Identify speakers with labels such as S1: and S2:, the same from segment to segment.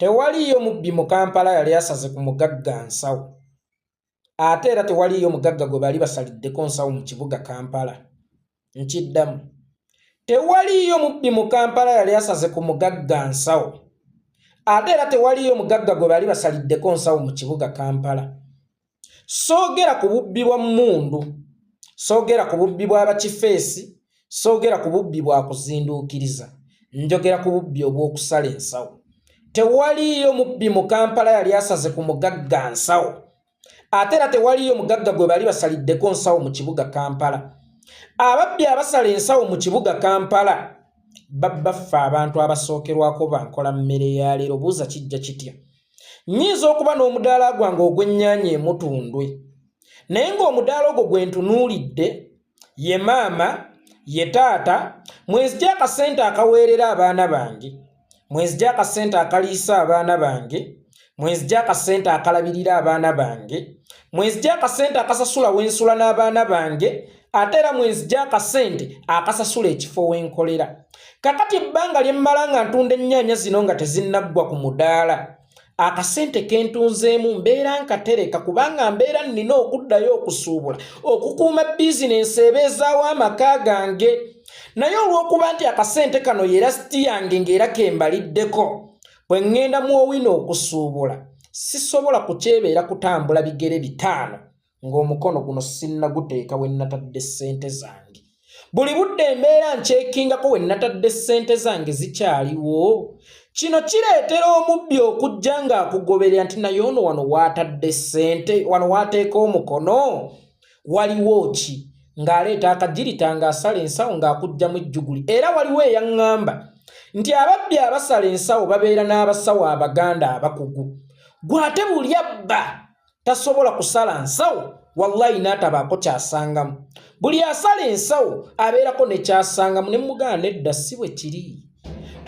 S1: Tewaliyo mubbi mu Kampala yali asaze ku mugagga nsawo. Ate era tewaliyo mugagga gwe bali basaliddeko nsawo mu kibuga Kampala. Nkiddamu. Tewaliyo mubbi mu Kampala yali asaze ku mugagga nsawo. Ate era tewaliyo mugagga gwe bali basaliddeko nsawo mu kibuga Kampala. Soogera ku bubbi bwa mmundu, soogera ku bubbi bwa bakifeesi, soogera ku bubbi bwa kuzinduukiriza, njogera ku bubbi obw'okusala ensawo. Tewaliyo mubbi mu Kampala yali asaze ku mugagga nsawo. Ate era tewaliyo mugagga gwe bali basaliddeko nsawo mu kibuga Kampala. Ababbi abasala ensawo mu kibuga Kampala babaffe abantu abasookerwako bankola mmere ya leero. Buuza kijja kitya. Nnyinza okuba n'omudaala gwange ogw'ennyaanya emutundwe, naye ng'omudaala ogwo gwe ntunuulidde ye maama, ye taata, mwezigya akasente akaweerera abaana bange, mwezigya akasente akaliisa abaana bange, mwezigya akasente akalabirira abaana bange, mwezigya akasente akasasula wensula n'abaana bange, ate era mwezigya akasente akasasula ekifo wenkolera. Kakati ebbanga lye mmala nga ntunda ennyaanya zino nga tezinnaggwa ku mudaala, akasente kentunzeemu mbeera nkatereka kubanga mbeera nnina okuddayo okusuubula okukuuma bizinensi ebeezaawo amaka gange. Naye olw'okuba nti akasente kano ye lasiti yange ng'era kembaliddeko, bwe ŋŋenda mu owino okusuubula sisobola kukyebeera kutambula bigere bitaano ng'omukono guno sinnaguteeka we natadde ssente zange. Buli budde mbeera nkyekingako we natadde ssente zange zikyaliwo. Kino kireetera omubbi okujja ng'akugoberera nti naye ono wano waatadde ssente, wano waateeka omukono, waliwo ki? Ng'aleeta akajirita ng'asala ensawo ng'akugjamu ejjuguli. Era waliwo eyaŋŋamba nti ababbi abasala ensawo babeera n'abasawo abaganda abakugu. Gw'ate buli abba tasobola kusala nsawo, wallahi n'atabaako kyasangamu. Buli asala ensawo abeerako ne kyasangamu, ne muganda edda si bwe kiri.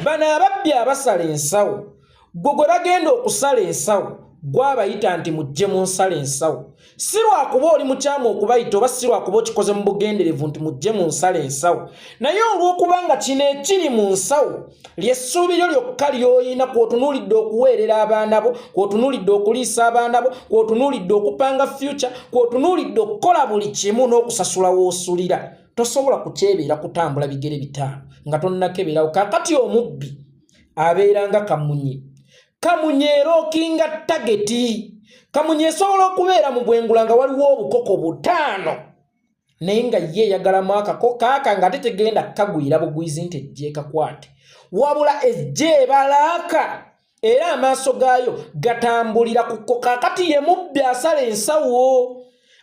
S1: Bano ababbi abasala ensawo, gwe bagenda okusala ensawo gwabayita nti mujje mu nsala ensawo. Si lwakuba oli mukyamu okubayita oba si lwakuba okikoze mu bugenderevu nti mujje mu nsala ensawo, naye olw'okuba nga kino ekiri mu nsawo ly'essuubi lyo lyokka ly'oyina, kw'otunuulidde okuweerera abaana bo, kw'otunuulidde okuliisa abaana bo, kw'otunuulidde okupanga future, kw'otunuulidde okukola buli kimu n'okusasula w'osulira, tosobola kukyebeera kutambula bigere bitaano nga tonnakeberawo. Kakati omubbi abeera nga kamunye. Kamunye erookinga tageti. Kamunye esobola okubeera mu bwengula nga waliwo obukoko butaano, naye nga ye eyagalamu akako kaaka nga tetegenda kagwira bugwizi nti ejje kakwate. Wabula ejje ebalaaka era amaaso gaayo gatambulira ku kko. Kakati ye mubbi asala ensawo,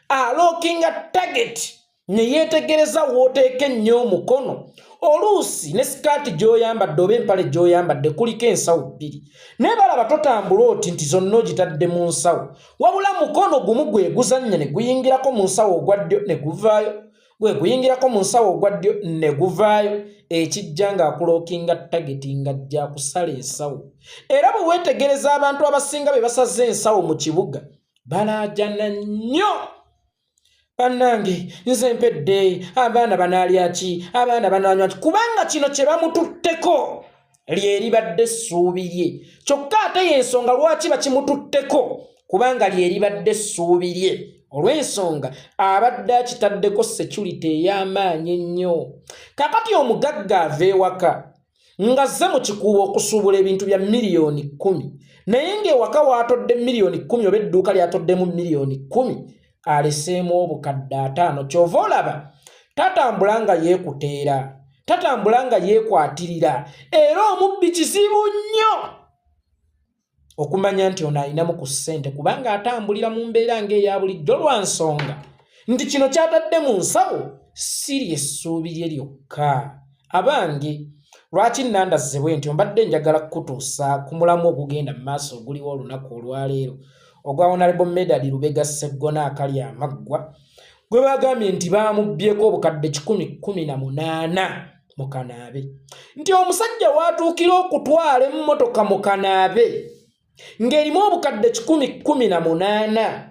S1: alookinga tageti ne yeetegereza w'oteeka ennyo omukono. Oluusi ne sikaati gy'oyambadde oba empale gy'oyambadde kuliko ensawo bbiri, naye balaba totambula oti nti zonna ogitadde mu nsawo, wabula mukono gumu gwe guzannya ne guyingirako mu nsawo ogwa ddyo ne guvaayo, gwe guyingirako mu nsawo ogwa ddyo ne guvaayo, ekijja ng'akulookinga tageti ng'ajja kusala ensawo. Era bwe weetegereza abantu abasinga be basaze ensawo mu kibuga balaajana nnyo. Bannange nze mpedde, abaana banaalya ki, abaana banaanywa ki? Kubanga kino kye bamututteko lye libadde essuubi lye. Kyokka ate y'ensonga lwaki bakimututteko, kubanga lye libadde essuubi lye. Olw'ensonga abadde akitaddeko security ey'amaanyi ennyo. Kakati omugagga ava ewaka ng'azze mu kikuubo okusuubula ebintu bya miliyoni 10, naye ng'ewaka waatodde miliyoni 10 oba edduuka lyatoddemu miliyoni 10, aleseemu obukadde 5. Kyova olaba tatambula nga yeekuteera, tatambula nga yeekwatirira. Era omubbi kizibu nnyo okumanya nti ono alinamu ku ssente, kubanga atambulira mu mbeera ng'eya bulijjo lwa nsonga nti kino kyatadde mu nsawo si ly'essuubi lye lyokka. Abange lwaki nnandazze bwe ntyo mbadde njagala kutuusa ku mulamu ogugenda mu maaso oguliwo olunaku olwaleero ogwa Honorable Medali Lubega Sseggona akali amaggwa, gwe bagambye nti bamubbyeko obukadde 118 mu Kanaabe, nti omusajja waatuukira okutwala emmotoka mu Kanaabe ng'erimu obukadde 118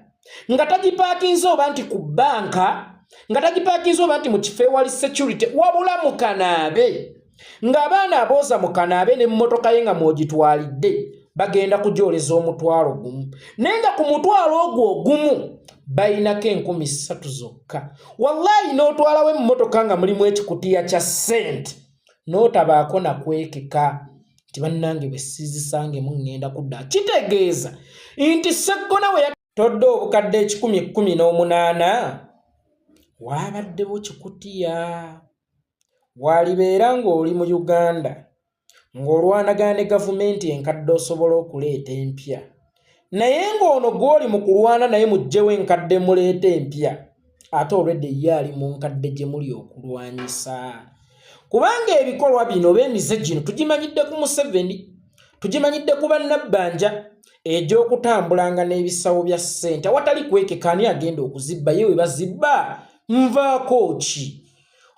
S1: nga tagipaakinze oba nti ku bbanka, nga tagipaakinze oba nti mu kifo ewali security, wabula mu Kanaabe, ng'abaana abooza mu Kanaabe n'emmotoka ye nga mwogitwalidde bagenda kujoleza omutwalo gumu nenga ku mutwalo ogwo gumu bayinako 3,000 zokka wallahi n'otwalawo emmotoka nga mulimu ekikutiya kya sente n'otabaako nakwekeka nti bannange bwe sizisange mungenda kudda kitegeeza nti Sseggona we yatodde obukadde 18,000 wabaddewo kikutiya walibeera ng'oli mu Uganda ng'olwanagana ne gavumenti enkadde osobola okuleeta empya naye ng'ono gw'oli mu kulwana naye mugjewo enkadde muleeta empya ate olwedde ye ali mu nkadde gye muli okulwanyisa kubanga ebikolwa bino b'emize gino tugimanyidde ku Museveni tugimanyidde ku bannabbanja egy'okutambulanga n'ebisawo bya ssente awatali kwekekaani agenda okuzibba ye we bazibba nvaako ki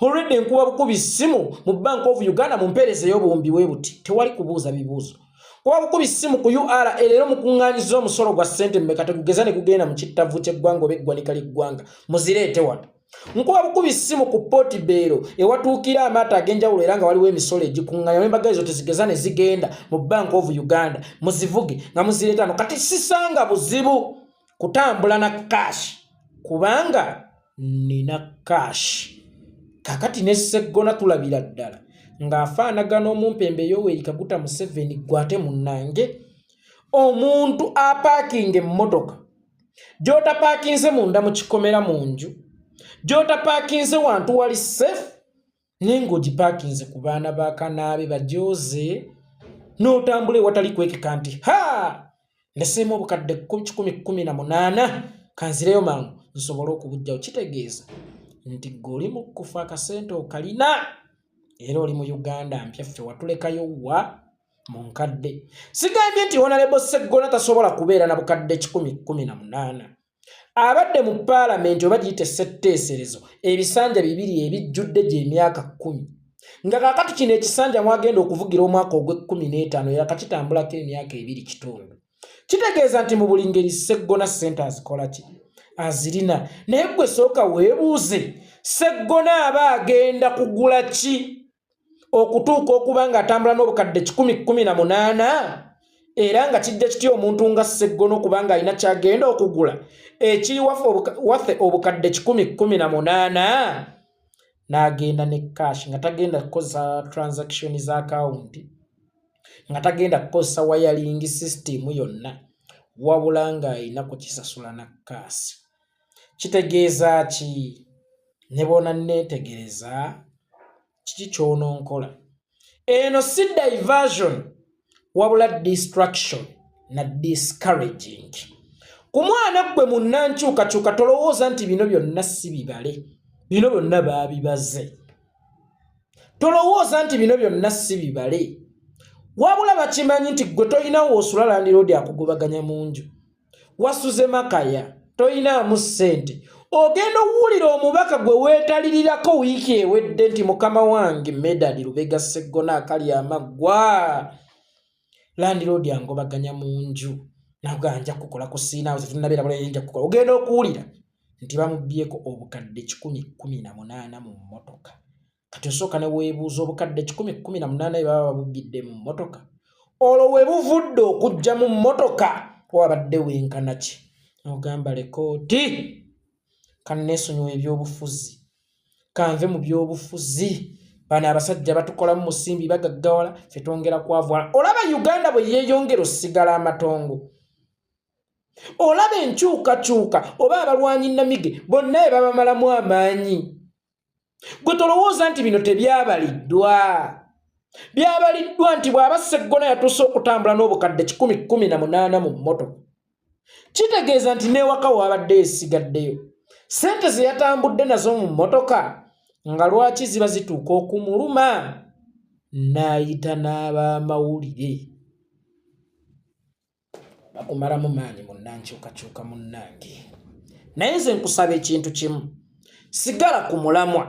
S1: olwedde nkuba bukubi ssimu mu Bank of Uganda mu mpeereza y'obuwumbi bwe buti tewali kubuuza bibuuzo kuba bukubi ssimu ku URA leero mukuŋŋaanyiza omusolo gwa ssente mmeka tegugeza ne gugenda mu kittavu ky'eggwanga oba eggwanika ly'eggwanga muzireete wano nkuba bukubi ssimu ku Portibero ewatuukira amaato ag'enjawulo era nga waliwo emisolo egikuŋŋaanya n'embaga ezo tezigeza ne zigenda mu Bank of Uganda muzivuge nga muzireeta no kati sisanga buzibu kutambula na cash kubanga nina cash kakati ne Sseggona tulabira ddala ng'afaanagana omumpembe Yoweri Kaguta Museveni gwate munnange omuntu apaakinga emmotoka gy'otapaakinze munda mu kikomera mu nju gy'otapaakinze wantu wali safe naye ng'ogipaakinze ku baana b'akanaabe bajooze n'otambula ewatali kwekeka nti ndeseemu obukadde 18,000 kanzireyo mangu nsobole okubujjawo kitegeeza nti goli mu kufa akasente okalina era oli mu Uganda mpya ffe watulekayo wa mu nkadde sigambye nti Honorable Sseggona tasobola kubeera na bukadde 18,000 abadde mu Parliament oba giyite ssetteeserezo ebisanja 2 ebijjudde gy'emyaka 10 nga kakati kino ekisanja mwagenda okuvugira omwaka ogw'15 era kakitambulako emyaka 2 kitundu kitegeeza nti mu buli ngeri Sseggona ssente azikola ki azirina naye gwe sooka weebuuze Sseggona aba agenda kugula ki okutuuka okuba ng'atambula n'obukadde 18,000 era nga kijja kitya omuntu nga Sseggona okuba ng'alina kyagenda okugula ekiri waffe obukadde 18,000 n'agenda ne cash nga tagenda kukozesa transaction za akawunti nga tagenda kukozesa wiring system yonna wabula ng'alina kukisasula na cash kitegeeza ki ne bona neetegereza kiki ky'ononkola eno si diversion wabula distraction na discouraging ku mwana gwe munnankyukakyuka tolowooza nti bino byonna si bibale bino byonna baabibaze tolowooza nti bino byonna si bibale wabula bakimanyi nti gwe toyinawo osula landiroodi akugobaganya mu nju wasuze makaya toyinaamu ssente ogenda owulira omubaka gwe weetalirirako wiiki ewedde nti mukama wange Medali Lubega Sseggona akali amaggwa landiroodi angobaganya mu nju nabwo nja kukola ku siinaawo tetunnabeera bulayi nja kukola ogenda okuwulira nti bamubbyeko obukadde 18,000 mu mmotoka kati osooka ne weebuuza obukadde 18,000 baba babubbidde mu mmotoka olwo we buvudde okujja mu mmotoka wabadde wenkana ki ogamba lekooti kanneesonyiwa ebyobufuzi kanve mu byobufuzi bano abasajja batukolamu musimbi bagaggawala ffe twongera kwavwala olaba Uganda bwe yeeyongera osigala amatongo olaba enkyukakyuka oba abalwanyi namige bonna babamalamu amaanyi gwe tolowooza nti bino tebyabaliddwa byabaliddwa nti bw'aba Sseggona yatuuse okutambula n'obukadde 18,000 mu mmotoka kitegeeza nti n'ewaka wabadde esigaddeyo ssente ze yatambudde nazo mu mmotoka nga lwaki ziba zituuka okumuluma n'ayita n'abamawulire bakumalamu maanyi munnankyukakyuka munnange naye nze nkusaba ekintu kimu sigala ku mulamwa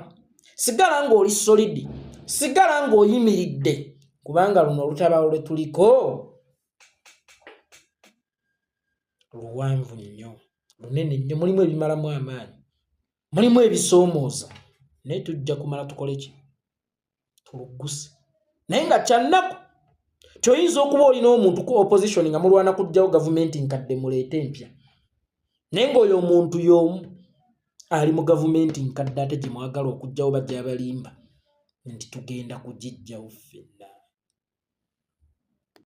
S1: sigala ng'oli solidi sigala ng'oyimiridde kubanga luno olutabaalo lwe tuliko luwanvu nnyo lunene nnyo mulimu ebimalamu amaanyi mulimu ebisoomooza naye tujja kumala tukole ki tulugguse naye nga kyannaku kyoyinza okuba olina omuntu ku opposition nga mulwana kujjawo gavumenti nkadde muleete empya naye ng'oyo omuntu y'omu ali mu gavumenti nkadde ate gye mwagala okujjawo bajja abalimba nti tugenda kugijjawo ffenna